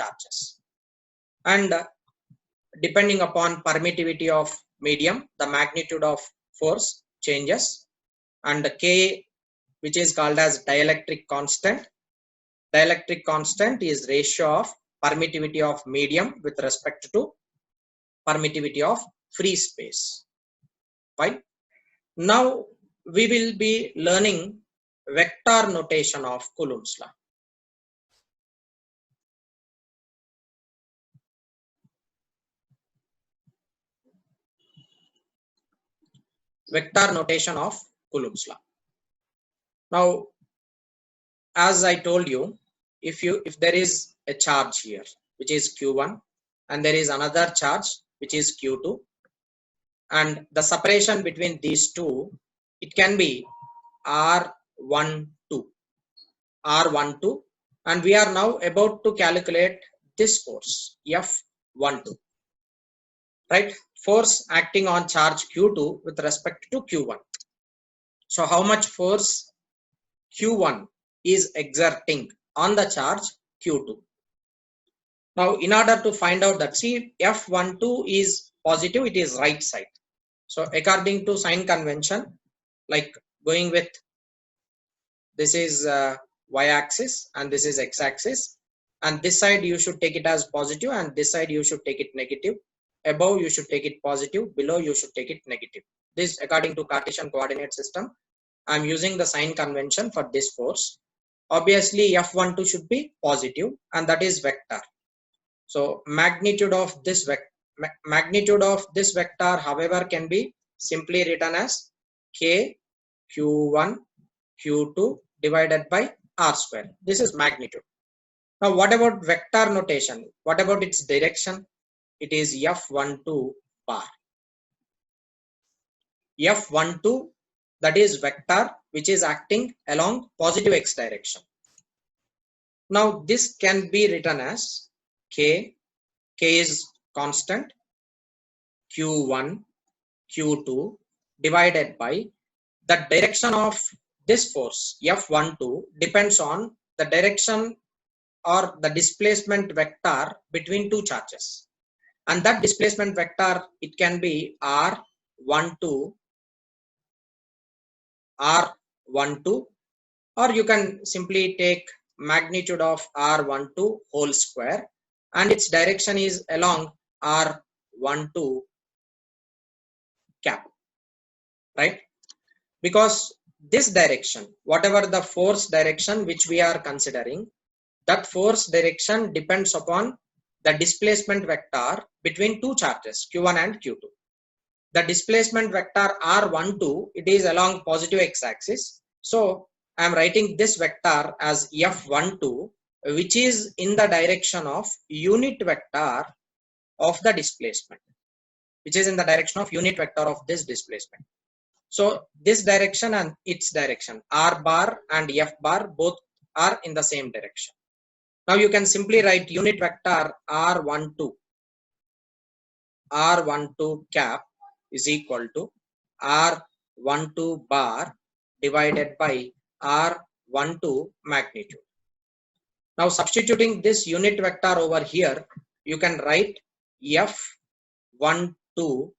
charges. And depending upon permittivity of medium, the magnitude of force changes. And K, which is called as dielectric constant. Dielectric constant is ratio of permittivity of medium with respect to permittivity of free space. Fine. Now we will be learning vector notation of Coulomb's law. Vector notation of Coulomb's law. Now, as I told you, if there is a charge here which is Q1 and there is another charge which is Q2, and the separation between these two, it can be R12, and we are now about to calculate this force F12, right? Force acting on charge Q2 with respect to Q1. So how much force Q1 is exerting on the charge Q2? Now, in order to find out that, see, F12 is positive, it is right side. So according to sign convention, like going with this is y-axis and this is x-axis, and this side you should take it as positive and this side you should take it negative. Above you should take it positive, below you should take it negative. This according to Cartesian coordinate system. I am using the sign convention for this force. Obviously F12 should be positive, and that is vector. So magnitude of this vector, however, can be simply written as K Q1 Q2 divided by R square. This is magnitude. Now what about vector notation? What about its direction? It is F12 bar. F12, that is vector which is acting along positive x direction. Now this can be written as K is constant, Q1 Q2 divided by the direction of this force F12 depends on the direction or the displacement vector between two charges, and that displacement vector, it can be R12, or you can simply take magnitude of R12 whole square, and its direction is along R12 cap, right? Because this direction, whatever the force direction which we are considering, that force direction depends upon the displacement vector between two charges Q1 and Q2. The displacement vector R12, it is along positive x-axis. So I am writing this vector as F12, which is in the direction of unit vector of the displacement, which is in the direction of unit vector of this displacement. So this direction and its direction, R bar and F bar, both are in the same direction. Now you can simply write unit vector R12 cap is equal to R12 bar divided by R12 magnitude. Now substituting this unit vector over here, you can write F12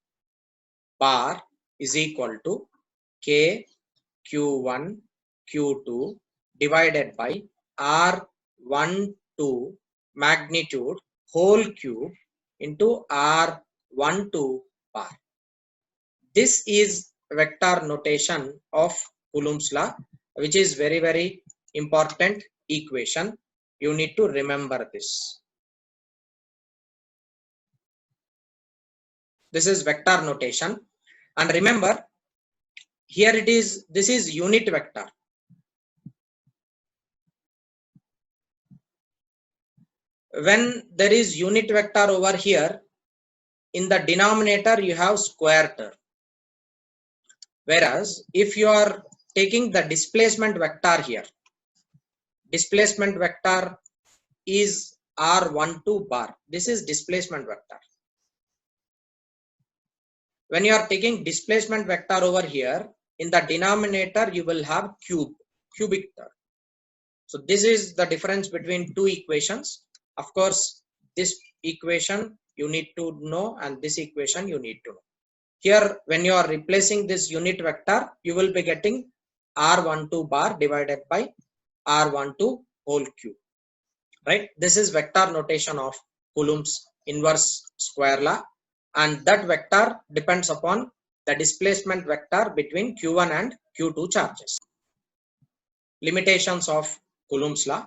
bar is equal to K Q1 Q2 divided by R12 magnitude whole cube into R12 bar. This is vector notation of Coulomb's law, which is very, very important equation. You need to remember this. This is vector notation, and remember here it is, this is unit vector. When there is unit vector over here, in the denominator you have square term. Whereas if you are taking the displacement vector here, displacement vector is R12 bar. This is displacement vector. When you are taking displacement vector over here, in the denominator you will have cubic term. So this is the difference between two equations. Of course, this equation you need to know and this equation you need to know. Here, when you are replacing this unit vector, you will be getting R12 bar divided by R12 whole cube, right? This is vector notation of Coulomb's inverse square law, and that vector depends upon the displacement vector between Q1 and Q2 charges. Limitations of Coulomb's law,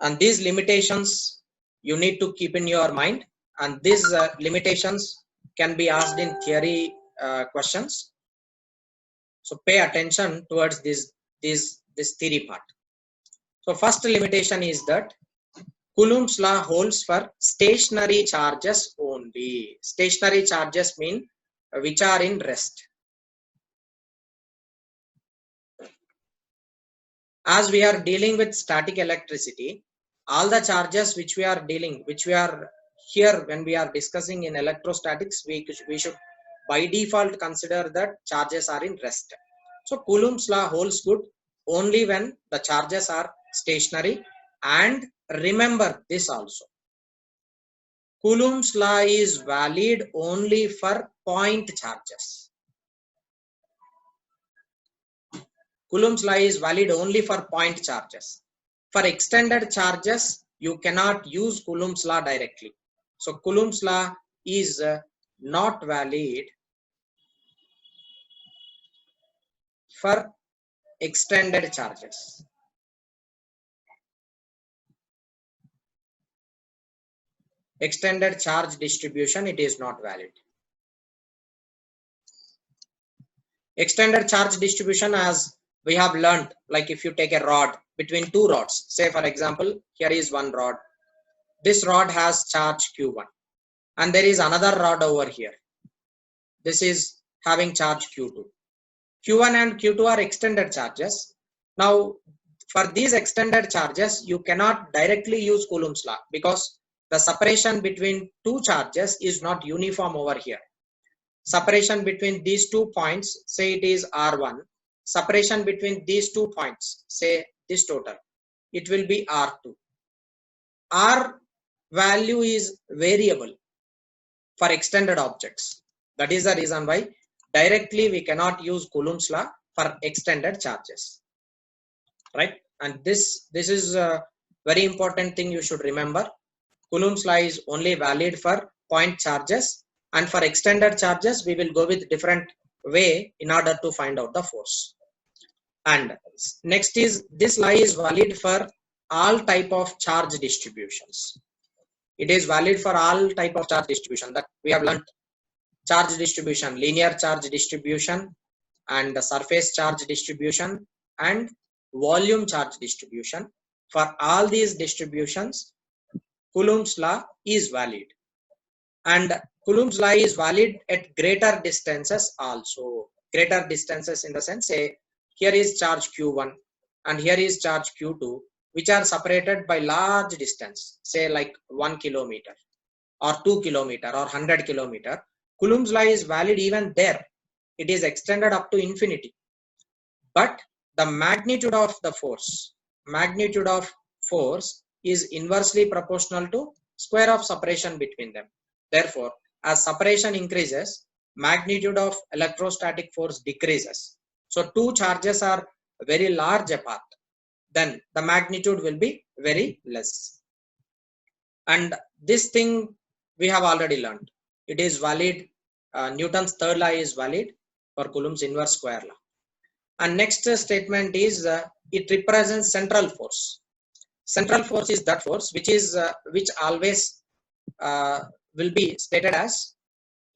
and these limitations you need to keep in your mind, and these limitations can be asked in theory questions. So pay attention towards this theory part. So first limitation is that Coulomb's law holds for stationary charges only. Stationary charges mean which are in rest. As we are dealing with static electricity, all the charges which we are here when we are discussing in electrostatics, we should by default consider that charges are in rest. So Coulomb's law holds good only when the charges are stationary, and remember this also. Coulomb's law is valid only for point charges. Coulomb's law is valid only for point charges. For extended charges, you cannot use Coulomb's law directly. So Coulomb's law is not valid for extended charges. Extended charge distribution, it is not valid. Extended charge distribution, as we have learned, like if you take a rod between two rods, say for example, here is one rod. This rod has charge Q1 and there is another rod over here. This is having charge Q2. Q1 and Q2 are extended charges. Now, for these extended charges, you cannot directly use Coulomb's law because the separation between two charges is not uniform over here. Separation between these 2 points, say it is R1. Separation between these 2 points, say this total, it will be R2. R value is variable for extended objects. That is the reason why directly we cannot use Coulomb's law for extended charges, right? And this is a very important thing you should remember. Coulomb's law is only valid for point charges, and for extended charges we will go with different way in order to find out the force. And next is, this law is valid for all type of charge distributions. It is valid for all type of charge distribution that we have learned. Charge distribution, linear charge distribution, and the surface charge distribution, and volume charge distribution. For all these distributions, Coulomb's law is valid, and Coulomb's law is valid at greater distances also. Greater distances in the sense, say here is charge Q1 and here is charge Q2, which are separated by large distance, say like 1 kilometer or 2 kilometer or 100 kilometer. Coulomb's law is valid even there. It is extended up to infinity. But the magnitude of the force, is inversely proportional to square of separation between them. Therefore, as separation increases, magnitude of electrostatic force decreases. So two charges are very large apart, then the magnitude will be very less. And this thing we have already learned. It is valid. Newton's third law is valid for Coulomb's inverse square law. And next statement is it represents central force. Central force is that force which always will be stated as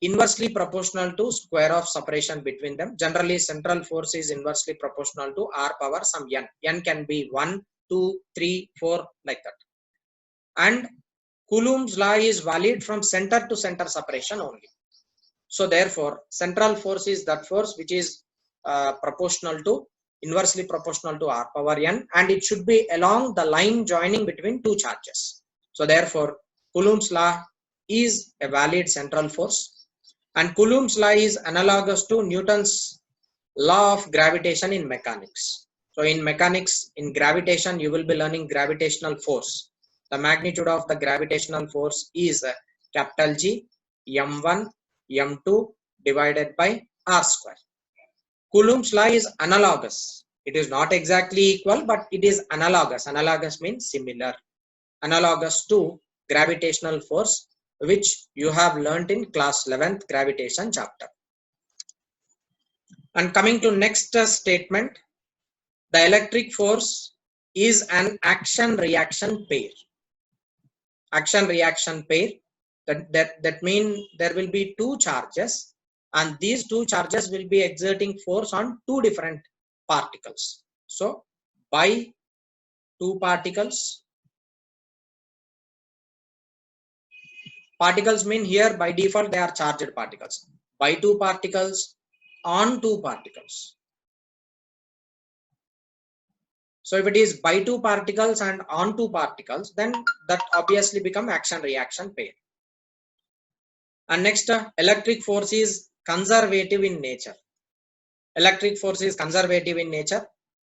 inversely proportional to square of separation between them. Generally, central force is inversely proportional to r power some n. N can be 1, 2, 3, 4 like that. And Coulomb's law is valid from center to center separation only. So therefore, central force is that force which is inversely proportional to r power n, and it should be along the line joining between two charges. So therefore, Coulomb's law is a valid central force, and Coulomb's law is analogous to Newton's law of gravitation in mechanics. So in mechanics, in gravitation, you will be learning gravitational force. The magnitude of the gravitational force is capital G, m1, m2 divided by r square. Coulomb's law is analogous. It is not exactly equal, but it is analogous. Analogous means similar. Analogous to gravitational force, which you have learnt in class 11th gravitation chapter. And coming to next statement, the electric force is an action-reaction pair. Action-reaction pair, that means there will be two charges, and these two charges will be exerting force on two different particles. So by two particles, particles mean here by default they are charged particles. By two particles on two particles. So if it is by two particles and on two particles, then that obviously become action-reaction pair. And next, electric force is conservative in nature. Electric force is conservative in nature.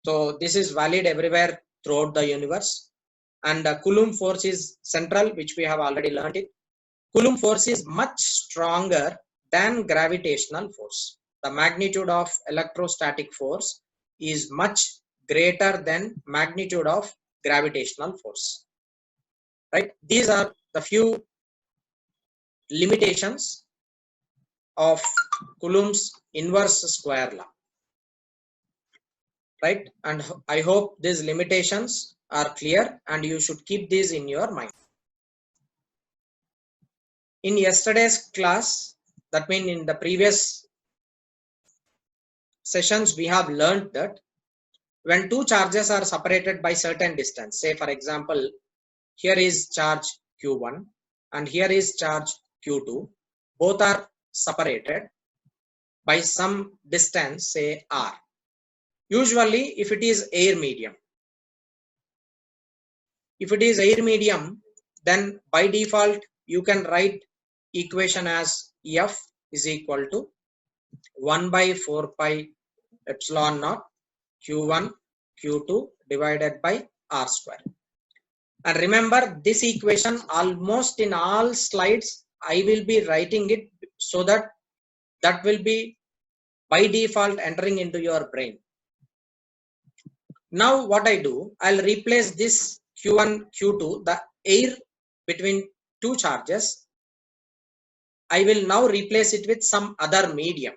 So this is valid everywhere throughout the universe. And Coulomb force is central, which we have already learned it. Coulomb force is much stronger than gravitational force. The magnitude of electrostatic force is much greater than magnitude of gravitational force. Right? These are the few limitations of Coulomb's inverse square law. Right? And I hope these limitations are clear and you should keep these in your mind. In yesterday's class, that means in the previous sessions, we have learned that when two charges are separated by certain distance, say for example, here is charge Q1 and here is charge Q2, both are separated by some distance, say R. Usually if it is air medium, then by default you can write equation as F is equal to 1 by 4 pi epsilon naught Q1 Q2 divided by R square. And remember, this equation almost in all slides I will be writing it so that that will be by default entering into your brain. Now what I do, I'll replace this Q1 Q2, the air between two charges, I will now replace it with some other medium.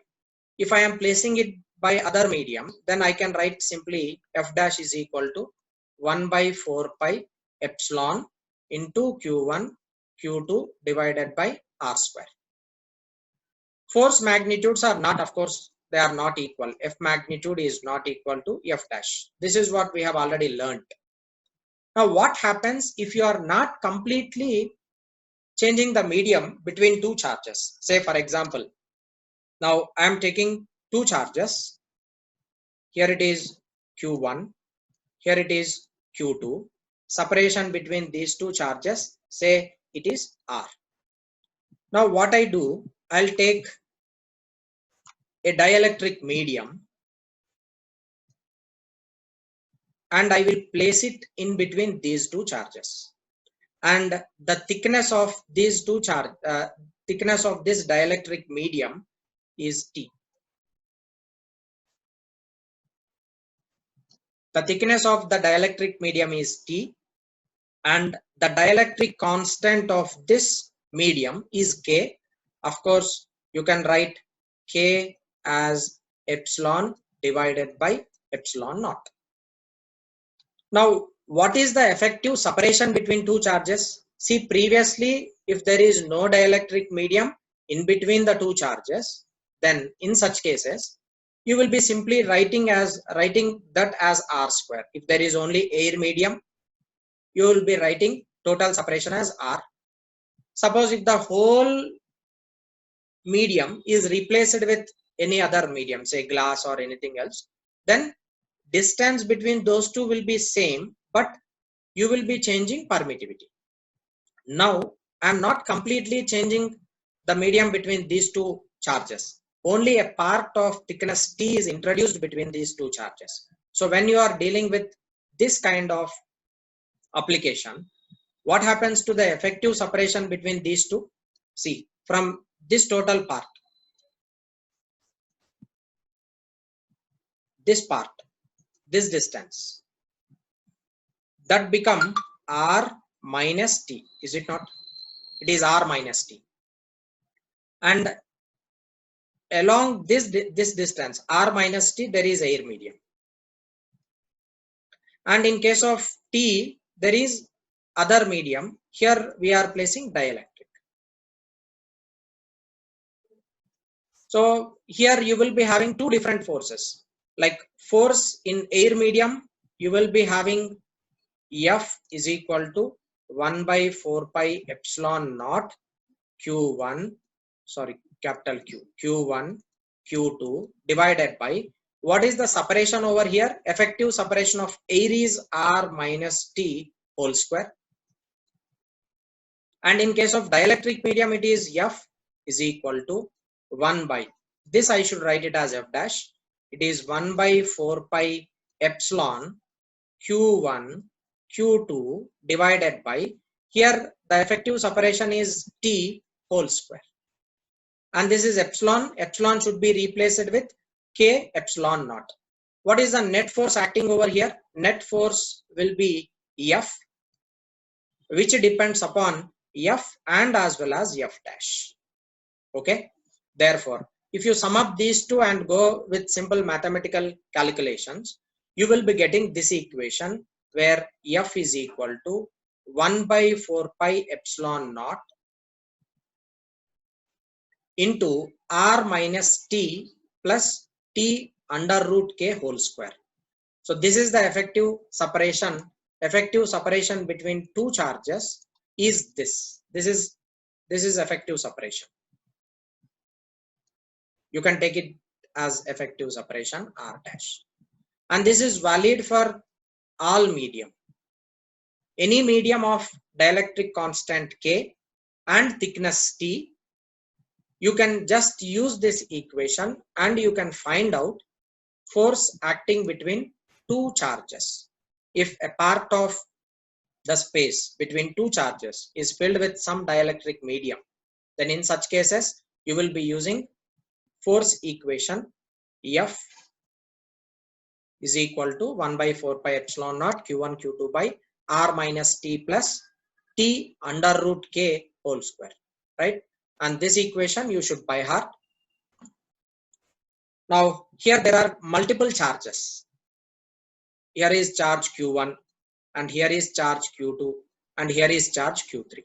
If I am placing it by other medium, then I can write simply F dash is equal to 1 by 4 pi epsilon into Q1 Q2 divided by R square. Force magnitudes are not, of course, they are not equal. F magnitude is not equal to F dash. This is what we have already learned. Now what happens if you are not completely changing the medium between two charges? Say for example, now I am taking two charges. Here it is Q1, here it is Q2. Separation between these two charges, say it is R. Now what I do, I'll take a dielectric medium and I will place it in between these two charges. And the thickness of these two thickness of this dielectric medium is T. The thickness of the dielectric medium is T, and the dielectric constant of this medium is K. Of course, you can write K as epsilon divided by epsilon naught. Now, what is the effective separation between two charges? See, previously, if there is no dielectric medium in between the two charges, then in such cases, you will be simply writing that as R square. If there is only air medium, you will be writing total separation as R. Suppose if the whole medium is replaced with any other medium, say glass or anything else, then distance between those two will be same, but you will be changing permittivity. Now, I am not completely changing the medium between these two charges. Only a part of thickness T is introduced between these two charges. So when you are dealing with this kind of application, What happens to the effective separation between these two? See, from this total part, this part, this distance, that become r minus t, is it not? It is r minus t. And along this distance, r minus t, there is air medium. And in case of t, there is other medium. Here we are placing dielectric. So here you will be having two different forces. Like force in air medium, you will be having F is equal to 1 by 4 pi epsilon naught Q1, sorry, capital Q, Q1, Q2 divided by, what is the separation over here? Effective separation of air is R minus T whole square. And in case of dielectric medium, it is F is equal to 1 by, this I should write it as F dash. It is 1 by 4 pi epsilon Q1, Q2 divided by, here the effective separation is T whole square. And this is epsilon. Epsilon should be replaced with K epsilon naught. What is the net force acting over here? Net force will be F, which depends upon F and as well as F dash. Okay. Therefore, if you sum up these two and go with simple mathematical calculations, you will be getting this equation where F is equal to 1 by 4 pi epsilon naught into R minus T plus T under root K whole square. So this is the effective separation. Effective separation between two charges is this. This is effective separation. You can take it as effective separation R dash. And this is valid for all medium. Any medium of dielectric constant K and thickness T, you can just use this equation and you can find out force acting between two charges. If a part of the space between two charges is filled with some dielectric medium, then in such cases, you will be using force equation F is equal to 1 by 4 pi epsilon naught Q1 Q2 by R minus T plus T under root K whole square, right? And this equation you should by heart. Now here there are multiple charges. Here is charge Q1 and here is charge Q2 and here is charge Q3.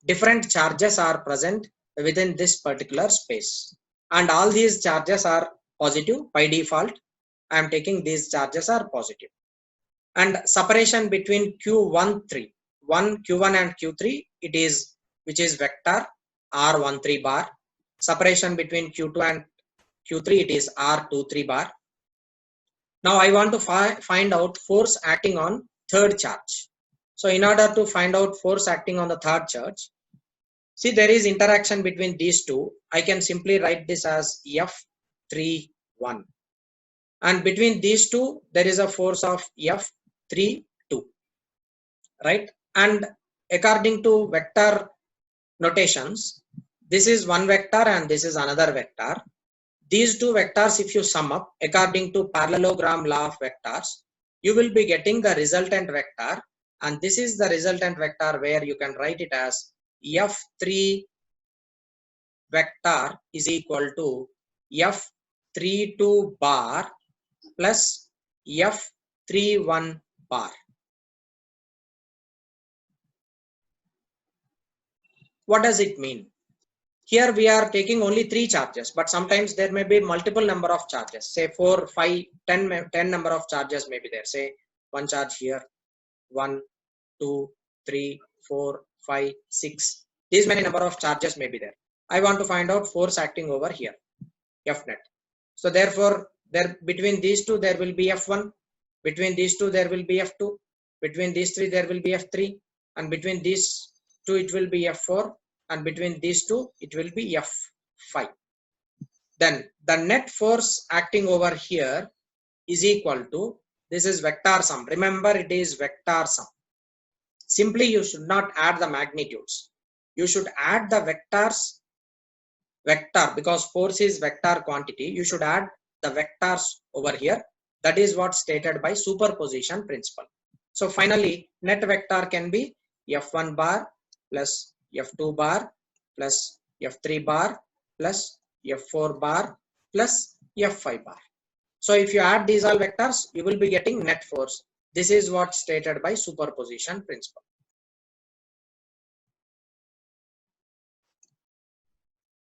Different charges are present within this particular space and all these charges are positive by default. I am taking these charges are positive. And separation between Q1 and Q3, it is, which is vector R13 bar. Separation between Q2 and Q3, it is R23 bar. Now I want to find out force acting on third charge. So in order to find out force acting on the third charge, see there is interaction between these two. I can simply write this as F31. And between these two, there is a force of F32, right? And according to vector notations, this is one vector and this is another vector. These two vectors, if you sum up according to parallelogram law of vectors, you will be getting the resultant vector. And this is the resultant vector where you can write it as F3 vector is equal to F32 bar plus F31 bar. What does it mean? Here we are taking only 3 charges, but sometimes there may be multiple number of charges. Say 4, 5, 10 number of charges may be there. Say one charge here, 1, 2, 3, 4, 5, 6. These many number of charges may be there. I want to find out force acting over here, F net. So therefore, between these two there will be F1, between these two there will be F2, between these three there will be F3, and between these two it will be F4, and between these two it will be F5. Then the net force acting over here is equal to, this is vector sum. Remember, it is vector sum. simply you should not add the magnitudes. You should add the vectors, vector, because force is vector quantity. You should add the vectors over here. That is what stated by superposition principle. So finally, net vector can be F1 bar plus F2 bar plus F3 bar plus F4 bar plus F5 bar. So if you add these all vectors, you will be getting net force. This is what stated by superposition principle.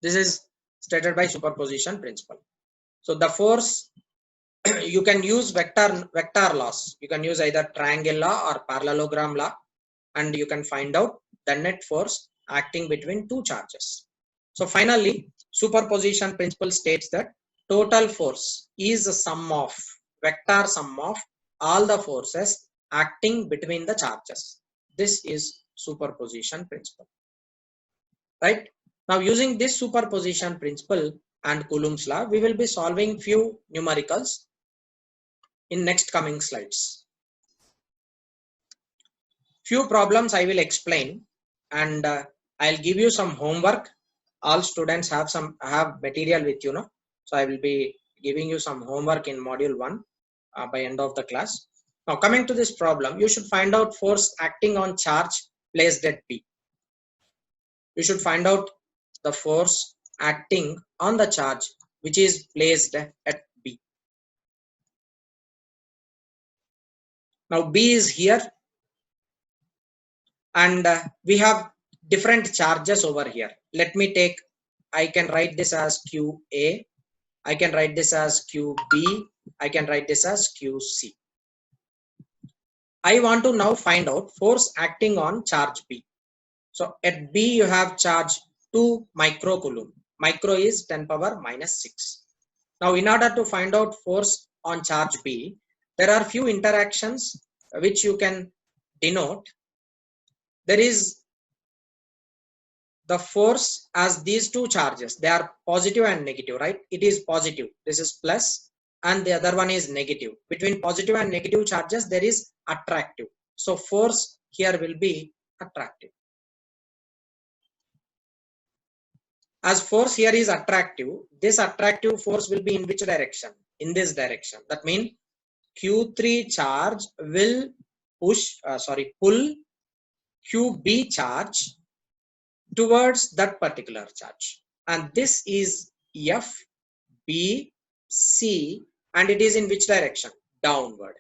This is stated by superposition principle. So the force, you can use vector laws. You can use either triangle law or parallelogram law, and you can find out the net force acting between two charges. So finally, superposition principle states that total force is the sum of vector sum of all the forces acting between the charges. This is superposition principle, right? Now using this superposition principle and Coulomb's law, we will be solving few numericals in next coming slides. Few problems I will explain, and I'll give you some homework. All students have material with you now, so I will be giving you some homework in module 1 by end of the class. Now coming to this problem, you should find out force acting on charge placed at B. You should find out the force acting on the charge which is placed at B. Now B is here, and we have different charges over here. Let me take, I can write this as QA, I can write this as QB, I can write this as QC. I want to now find out force acting on charge B. So at B you have charge 2 microcoulomb. Micro is 10 power minus 6. Now in order to find out force on charge B, there are few interactions which you can denote. There is the force as these two charges, they are positive and negative, right? It is positive, this is plus, and the other one is negative. Between positive and negative charges there is attractive, so force here will be attractive. As force here is attractive, this attractive force will be in which direction? In this direction. That means Q3 charge will pull QB charge towards that particular charge, and this is FBC, and it is in which direction? Downward.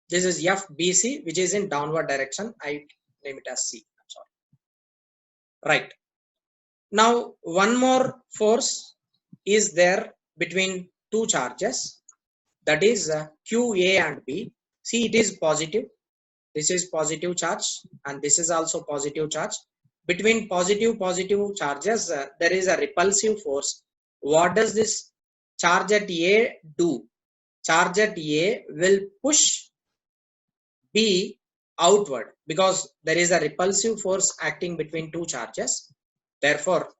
This is FBC, which is in downward direction. I name it as C. I'm sorry. Right. Now one more force is there between two charges, that is QA and B. See, it is positive. This is positive charge and this is also positive charge. Between positive charges, there is a repulsive force. What does this charge at A do? Charge at A will push B outward because there is a repulsive force acting between two charges. Therefore,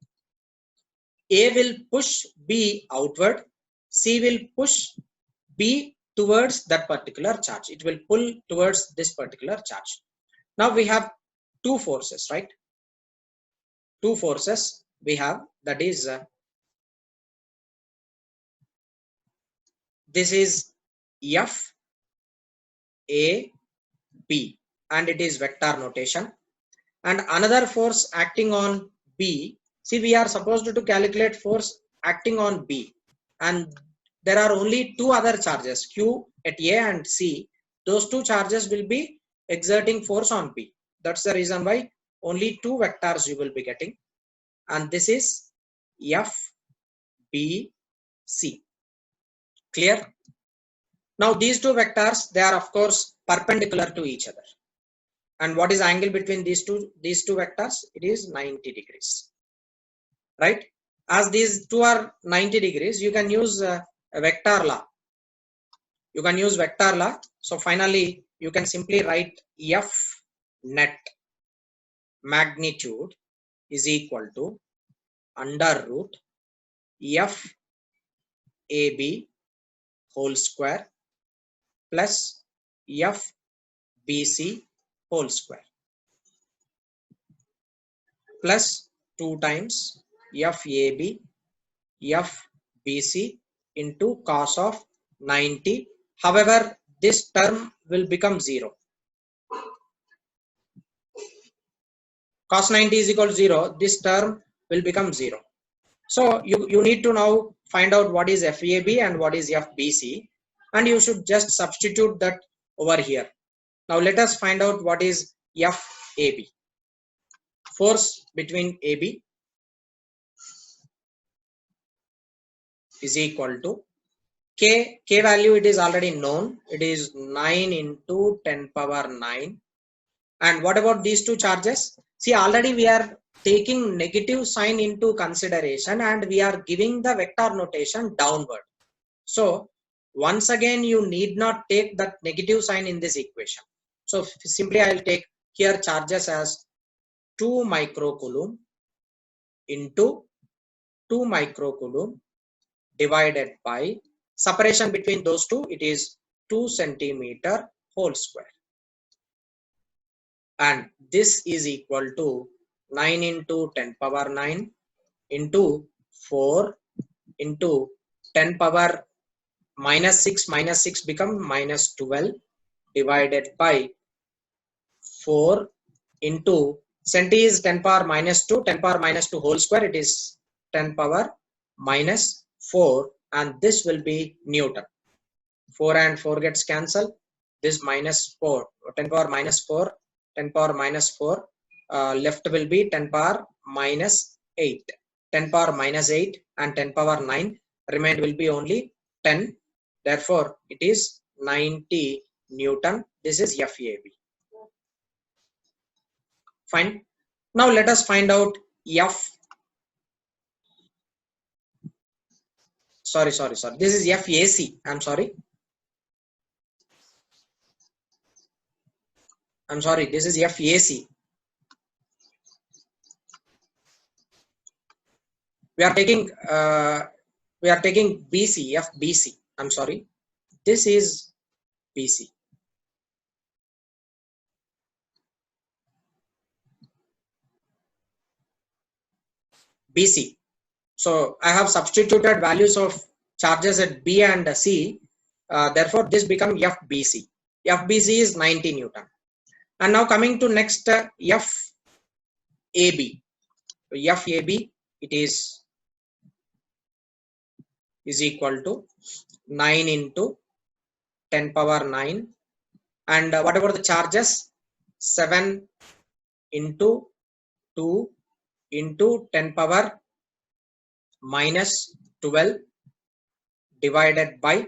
A will push B outward, C will push B towards that particular charge. It will pull towards this particular charge. Now we have two forces, right? Two forces we have, that is this is F A B, and it is vector notation, and another force acting on B. See, we are supposed to calculate force acting on B, and there are only two other charges, Q at A and C. Those two charges will be exerting force on B. That's the reason why only two vectors you will be getting, and this is F B C. Clear? Now these two vectors, they are of course perpendicular to each other. And what is angle between these two vectors? It is 90 degrees. Right? As these two are 90 degrees, you can use a vector law. You can use vector law. So finally, you can simply write F net magnitude is equal to under root F AB whole square plus F BC whole square. plus 2 times FAB FBC into cos of 90. However, this term will become 0. Cos 90 is equal to 0. This term will become 0. So you need to now find out what is FAB and what is FBC, and you should just substitute that over here. Now let us find out what is FAB. Force between AB is equal to K value, it is already known. It is 9 into 10 power 9. And what about these two charges? See, already we are taking negative sign into consideration and we are giving the vector notation downward. So once again, you need not take that negative sign in this equation. So simply I'll take here charges as 2 microcoulomb into 2 microcoulomb divided by separation between those two, it is 2 centimeter whole square. And this is equal to 9 into 10 power 9 into 4 into 10 power minus 6 become minus 12 divided by 4 into centi is 10 power minus 2, 10 power minus 2 whole square, it is 10 power minus 4, and this will be Newton. 4 and 4 gets cancelled. This minus 4, 10 power minus 4, 10 power minus 4, left will be 10 power minus 8. 10 power minus 8 and 10 power 9, remained will be only 10. Therefore, it is 90 Newton. This is FAB. Fine. Now let us find out sorry. This is FAC. I'm sorry. This is FAC. We are taking BC, FBC. I'm sorry. This is BC. BC. So I have substituted values of charges at B and C. Therefore, this becomes FBC. FBC is 90 Newton. And now coming to next FAB. FAB, it is equal to 9 into 10 power 9. And what about the charges? 7 into 2 into 10 power minus 12 divided by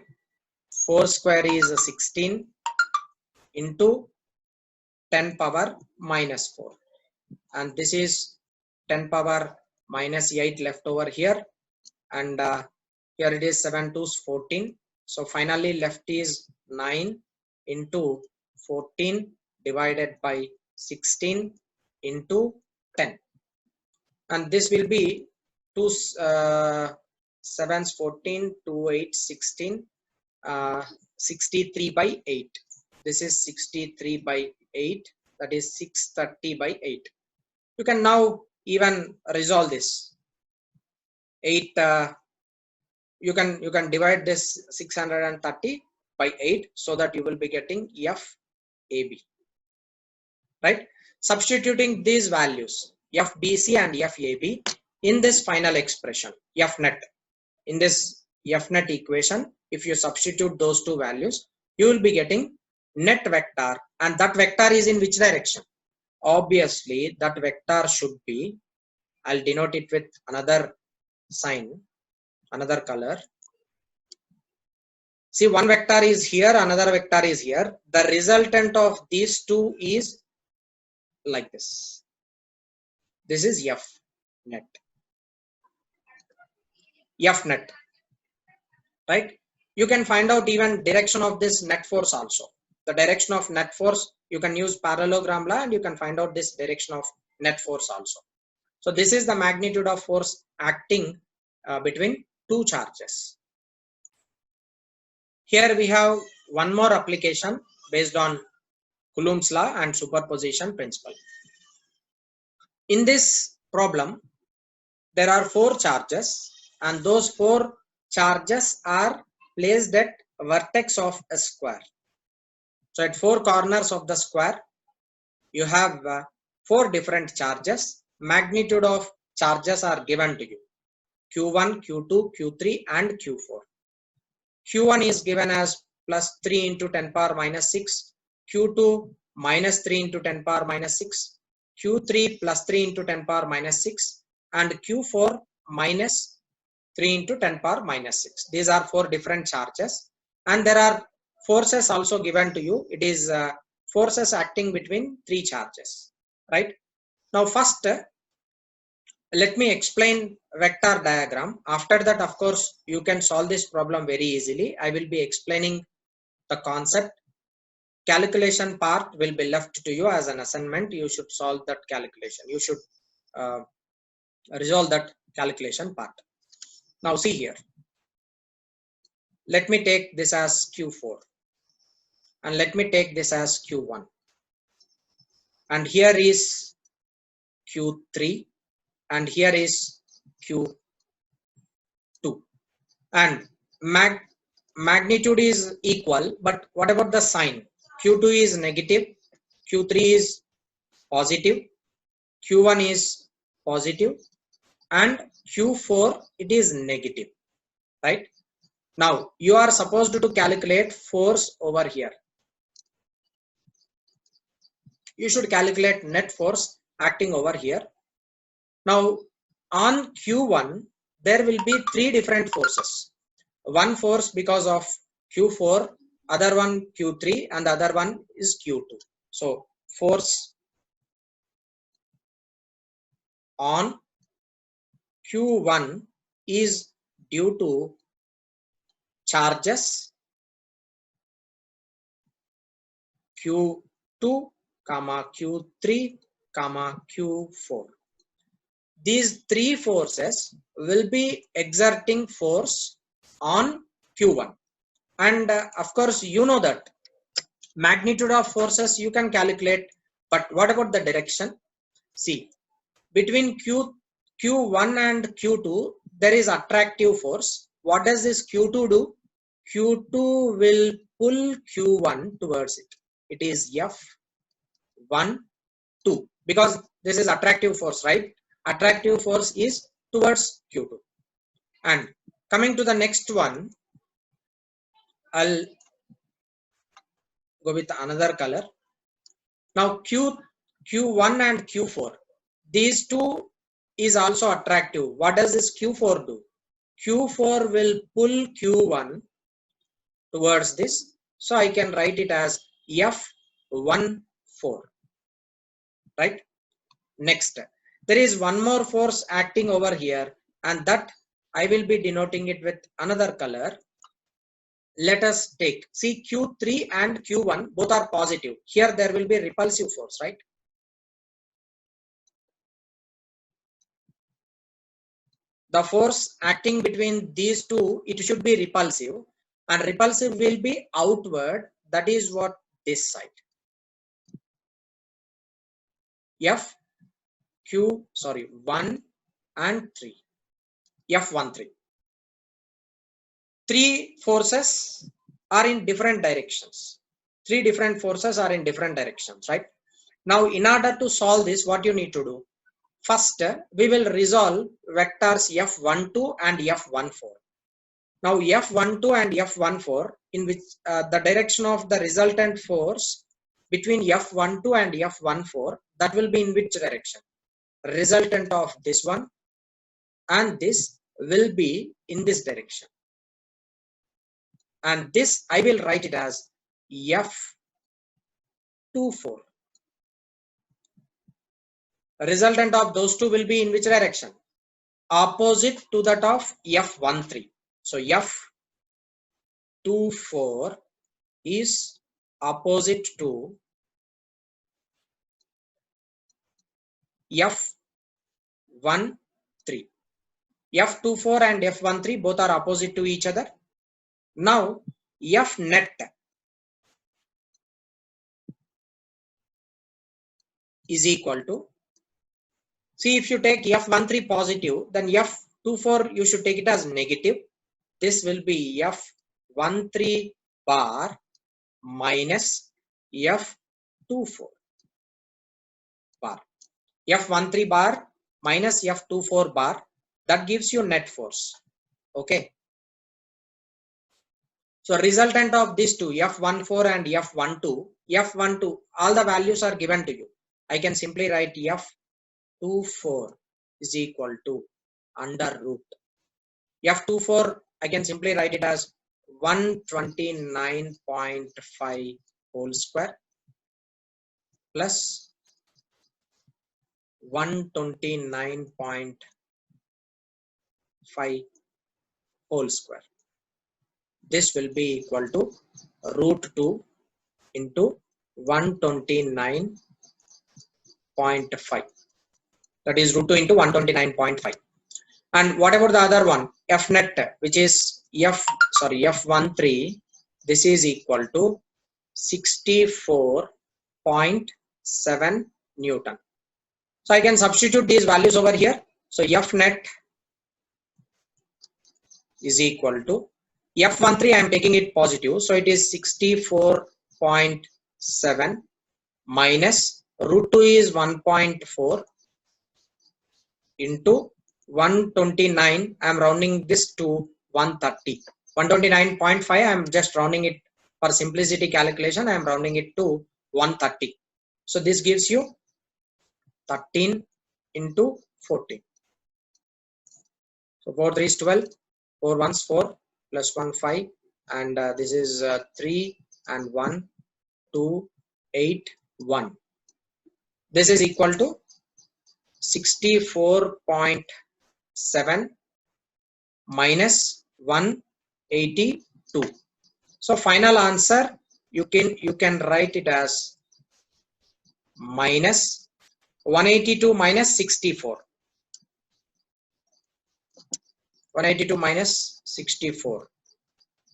4 square is 16 into 10 power minus 4. And this is 10 power minus 8 left over here. And here it is 7 to 14. So finally left is 9 into 14 divided by 16 into 10. And this will be 2 7s 14, 2 8 16, 63 by 8. This is 63 by 8. That is 630 by 8. You can now even resolve this. 8. You can divide this 630 by 8 so that you will be getting FAB. Right? Substituting these values FBC and FAB in this final expression FNet. In this FNet equation, if you substitute those two values, you will be getting net vector, and that vector is in which direction? Obviously, that vector should be, I'll denote it with another sign, another color. See, one vector is here, another vector is here. The resultant of these two is like this. This is FNet. FNet. Right? You can find out even direction of this net force also. The direction of net force, you can use parallelogram law and you can find out this direction of net force also. So this is the magnitude of force acting between two charges. Here we have one more application based on Coulomb's law and superposition principle. In this problem, there are 4 charges and those 4 charges are placed at vertex of a square. So at 4 corners of the square, you have 4 different charges. Magnitude of charges are given to you. Q1, Q2, Q3 and Q4. Q1 is given as plus 3 into 10 power minus 6. Q2 minus 3 into 10 power minus 6. Q3 plus 3 into 10 power minus 6. And Q4 minus 3 into 10 power minus 6. These are 4 different charges. And there are forces also given to you. It is forces acting between 3 charges. Right? Now first, let me explain vector diagram. After that, of course, you can solve this problem very easily. I will be explaining the concept. Calculation part will be left to you as an assignment. You should solve that calculation. You should resolve that calculation part. Now see here. Let me take this as Q4 and let me take this as Q1. And here is Q3 and here is Q2. And magnitude is equal, but what about the sign? Q2 is negative, Q3 is positive, Q1 is positive, and Q4 it is negative, right? Now you are supposed to calculate force over here. You should calculate net force acting over here. Now on Q1 there will be 3 different forces. One force because of Q4, other one Q3 and the other one is Q2. So force on Q1 is due to charges Q2, Q3, Q4. These 3 forces will be exerting force on Q1. And of course, you know that magnitude of forces you can calculate, but what about the direction? See, between Q1 and Q2, there is attractive force. What does this Q2 do? Q2 will pull Q1 towards it. It is F1, 2, because this is attractive force, right? Attractive force is towards Q2. And coming to the next one, I'll go with another color. Now Q1 and Q4, these 2 is also attractive. What does this Q4 do? Q4 will pull Q1 towards this. So I can write it as F14, right? Next, there is one more force acting over here, and that I will be denoting it with another color. Let us take, see, Q3 and Q1 both are positive. Here there will be repulsive force, right? The force acting between these 2, it should be repulsive, and repulsive will be outward. That is what this side. F1 and 3. F13. 3 forces are in different directions. 3 different forces are in different directions, right? Now, in order to solve this, what you need to do? First, we will resolve vectors F12 and F14. Now, F12 and F14, in which the direction of the resultant force between F12 and F14, that will be in which direction? Resultant of this one and this will be in this direction. And this I will write it as F24. Resultant of those 2 will be in which direction? Opposite to that of F13. So F24 is opposite to F13. F24 and F13 both are opposite to each other. Now F net is equal to See, if you take F13 positive, then F24 you should take it as negative. This will be F13 bar minus F24 bar. F13 bar minus F24 bar, that gives you net force. Okay. So resultant of these two, F14 and F12, all the values are given to you. I can simply write F24 is equal to under root. F24, I can simply write it as 129.5 whole square plus 129.5 whole square. This will be equal to root 2 into 129.5. That is root 2 into 129.5. And what about the other one, F net, which is F13, this is equal to 64.7 Newton. So I can substitute these values over here. So F net is equal to F13, I am taking it positive, so it is 64.7 minus root 2 is 1.4 into 129. I am rounding this to 130. 129.5, I am just rounding it for simplicity calculation. I am rounding it to 130. So this gives you 13 into 14. So 4 3 is 12, 4 1 is 4, plus 1 5, and this is 3 and 1 2 8 1. This is equal to 64.7 minus 182. So final answer you can write it as minus 182 minus 64. 182 minus 64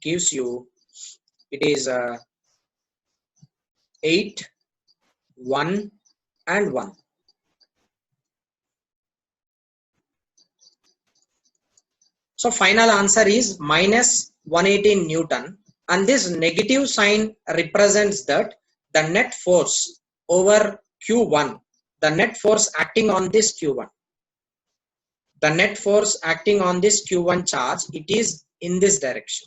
gives you, it is 8 1 and 1. So final answer is minus 118 Newton, and this negative sign represents that the net force over Q1, the net force acting on this Q1, the net force acting on this Q1 charge, it is in this direction.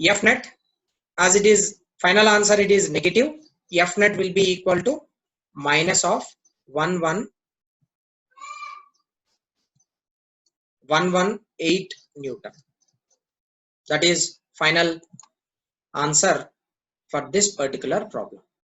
F net, as it is final answer, it is negative. F net will be equal to minus of 118 Newton. That is final answer for this particular problem.